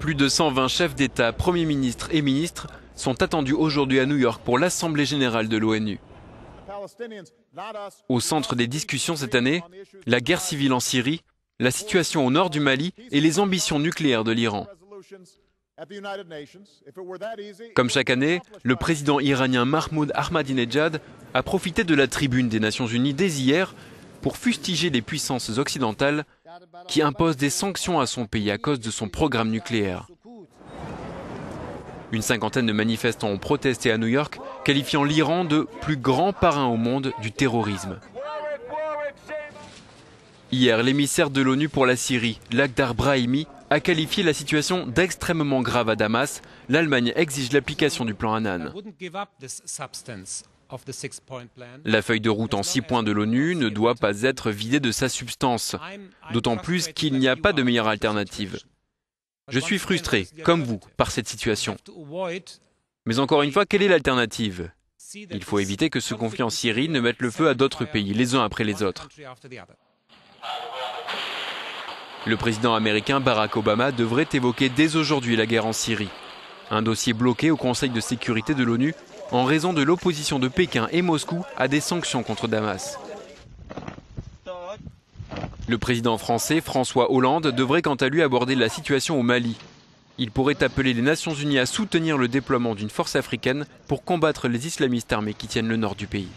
Plus de 120 chefs d'État, premiers ministres et ministres sont attendus aujourd'hui à New York pour l'Assemblée générale de l'ONU. Au centre des discussions cette année, la guerre civile en Syrie, la situation au nord du Mali et les ambitions nucléaires de l'Iran. Comme chaque année, le président iranien Mahmoud Ahmadinejad a profité de la tribune des Nations Unies dès hier pour fustiger les puissances occidentales qui imposent des sanctions à son pays à cause de son programme nucléaire. Une cinquantaine de manifestants ont protesté à New York, qualifiant l'Iran de plus grand parrain au monde du terrorisme. Hier, l'émissaire de l'ONU pour la Syrie, Lakhdar Brahimi, a qualifié la situation d'extrêmement grave à Damas. L'Allemagne exige l'application du plan Annan. La feuille de route en 6 points de l'ONU ne doit pas être vidée de sa substance, d'autant plus qu'il n'y a pas de meilleure alternative. Je suis frustré, comme vous, par cette situation. Mais encore une fois, quelle est l'alternative? Il faut éviter que ce conflit en Syrie ne mette le feu à d'autres pays, les uns après les autres. Le président américain Barack Obama devrait évoquer dès aujourd'hui la guerre en Syrie. Un dossier bloqué au Conseil de sécurité de l'ONU en raison de l'opposition de Pékin et Moscou à des sanctions contre Damas. Le président français François Hollande devrait quant à lui aborder la situation au Mali. Il pourrait appeler les Nations Unies à soutenir le déploiement d'une force africaine pour combattre les islamistes armés qui tiennent le nord du pays.